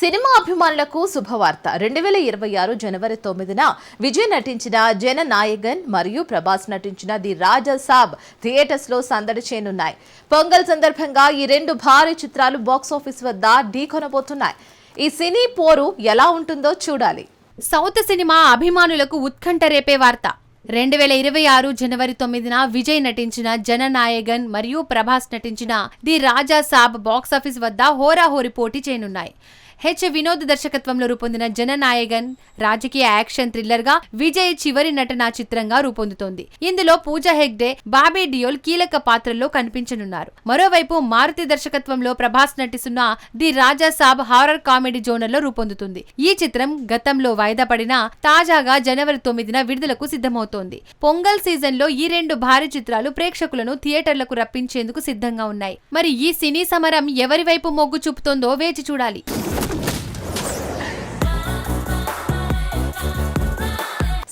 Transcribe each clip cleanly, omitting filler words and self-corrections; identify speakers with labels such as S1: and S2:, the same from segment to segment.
S1: Cinema అభిమానులకు శుభవార్త. 2026 జనవరి 9న విజయ్ నటించిన జననాయగన్ మరియు ప్రభాస్ నటించిన ది రాజా సాబ్ థియేటర్స్ లో సందడి చేయనున్నాయి. పొంగల్ సందర్భంగా ఈ రెండు భారీ చిత్రాలు బాక్సాఫీస్ వద్ద ఢీకొనబోతున్నాయి. ఈ సినీ పోరు ఎలా ఉంటుందో చూడాలి.
S2: సౌత్ సినిమా అభిమానులకు ఉత్కంఠ రేపే వార్త. 2026 జనవరి 9న విజయ్ నటించిన జననాయగన్ మరియు ప్రభాస్ నటించిన ది రాజా సాబ్ బాక్సాఫీస్ వద్ద హోరాహోరీ పోటీ చేయనున్నాయి. వినోద్ దర్శకత్వంలో రూపొందిన జననాయగన్ రాజకీయ యాక్షన్ థ్రిల్లర్ గా విజయ్ చివరి నటనా చిత్రంగా రూపొందుతోంది. ఇందులో పూజా హెగ్డే, బాబీ డియోల్ కీలక పాత్రల్లో కనిపించనున్నారు. మరోవైపు మారుతి దర్శకత్వంలో ప్రభాస్ నటిస్తున్న the Raja Saab horror comedy genre లో రూపొందుతుంది. ఈ చిత్రం గతంలో వాయిదా పడినా తాజాగా జనవరి 9న విడుదలకు సిద్ధమవుతోంది. పొంగల్ సీజన్ లో ఈ రెండు భారీ చిత్రాలు ప్రేక్షకులను థియేటర్లకు రప్పించేందుకు సిద్ధంగా ఉన్నాయి. మరి ఈ సినీ సమరం ఎవరి వైపు మొగ్గు చూపుతోందో వేచి చూడాలి.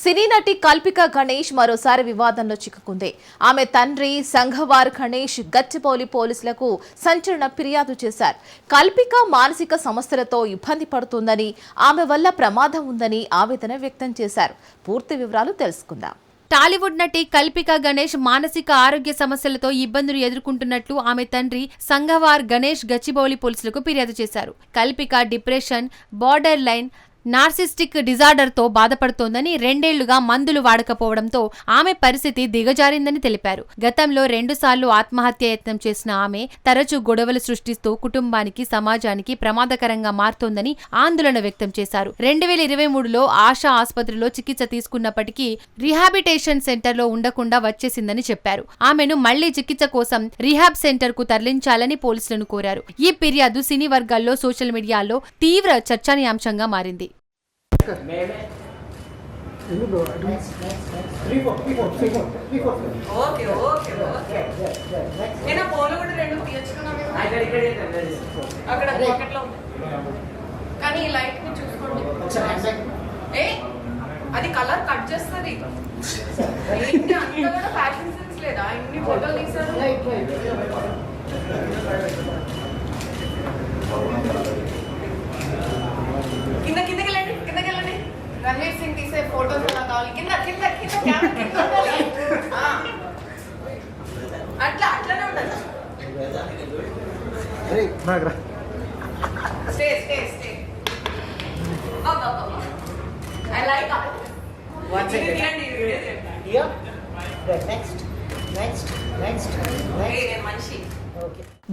S1: సినీ నటి కల్పిక గణేష్ మరోసారి వివాదంలో చిక్కుకుంది. ఆమె తండ్రి సంఘవార్ గణేష్ గచ్చిబౌలి పోలీసులకు సంచలన ఫిర్యాదు చేశారు. కల్పిక మానసిక సమస్యలతో ఇబ్బంది పడుతుందని, ఆమె వల్ల ప్రమాదం ఉందని ఆవేదన వ్యక్తం చేశారు. పూర్తి వివరాలు తెలుసుకుందాం.
S2: టాలీవుడ్ నటి కల్పిక గణేష్ మానసిక ఆరోగ్య సమస్యలతో ఇబ్బందులు ఎదుర్కొంటున్నట్లు ఆమె తండ్రి సంఘవార్ గణేష్ గచ్చిబౌలి పోలీసులకు ఫిర్యాదు చేశారు. Kalpika depression, border line narcissistic disorder తో బాధపడుతోందని, 2 ఏళ్లుగా మందులు వాడకపోవడంతో ఆమె పరిస్థితి దిగజారిందని తెలిపారు. గతంలో 2 సార్లు ఆత్మహత్య యత్నం చేసిన ఆమె తరచూ గొడవలు సృష్టిస్తూ కుటుంబానికి, సమాజానికి ప్రమాదకరంగా మారుతోందని ఆందోళన వ్యక్తం చేశారు. 2023లో ఆశా ఆసుపత్రిలో చికిత్స తీసుకున్నప్పటికీ రిహాబిటేషన్ సెంటర్ లో ఉండకుండా వచ్చేసిందని చెప్పారు. ఆమెను మళ్లీ చికిత్స కోసం రిహాబ్ సెంటర్ కు తరలించాలని పోలీసులను కోరారు. ఈ ఫిర్యాదు సినీ వర్గాల్లో, సోషల్ మీడియాలో తీవ్ర చర్చనీయాంశంగా మారింది.
S3: అది కలర్ కట్ చేస్తుంది. ఫ్యాషన్ సెన్స్ లేదా? ఇన్ని ఫోటోలు తీసారు. కిందకి వెళ్ళండి, కిందకి వెళ్ళండి. రణ్వీర్ సింగ్ తీసే ఫోటోస్ ఎలా కావాలి? కింద కింద కింద అట్లానే ఉంటుంది. Stay stay stay. I like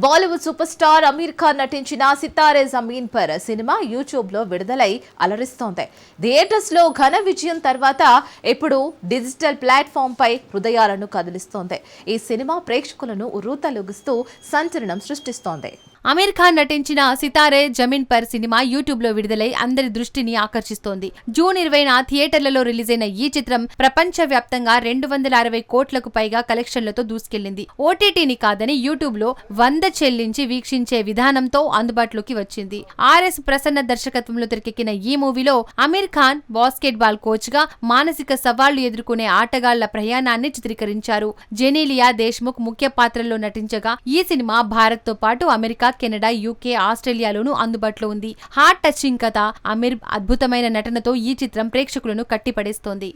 S1: Bollywood super star Aamir Khan నటించిన సితారే జమీన్ పర్ సినిమా యూట్యూబ్ లో విడుదలై అలరిస్తోంది. థియేటర్స్ లో ఘన విజయం తర్వాత ఇప్పుడు డిజిటల్ ప్లాట్ఫామ్ పై హృదయాలను కదిలిస్తోంది. ఈ సినిమా ప్రేక్షకులను ఉర్రూతలూగిస్తూ సంచలనం సృష్టిస్తోంది.
S2: అమీర్ ఖాన్ నటించిన సితారే జమీన్ పర్ సినిమా యూట్యూబ్ లో విడుదలై అందరి దృష్టిని ఆకర్షిస్తోంది. జూన్ 20న థియేటర్లలో రిలీజ్ అయిన ఈ చిత్రం ప్రపంచ వ్యాప్తంగా 260 కోట్లకు పైగా కలెక్షన్లతో దూసుకెళ్లింది. ఓటీటీని కాదని యూట్యూబ్ లో 100 చెల్లించి వీక్షించే విధానంతో అందుబాటులోకి వచ్చింది. ఆర్ఎస్ ప్రసన్న దర్శకత్వంలో తెరకెక్కిన ఈ మూవీలో Aamir Khan basketball coach గా మానసిక సవాళ్లు ఎదుర్కొనే ఆటగాళ్ల ప్రయాణాన్ని చిత్రీకరించారు. జెనీలియా దేశ్ముఖ్ ముఖ్య పాత్రల్లో నటించగా ఈ సినిమా భారత్ తో పాటు అమెరికా, కెనడా, యూకే, ఆస్ట్రేలియాలోనూ అందుబాటులో ఉంది. హార్ట్ టచింగ్ కథ, అమీర్ అద్భుతమైన నటనతో ఈ చిత్రం ప్రేక్షకులను కట్టిపడేస్తోంది.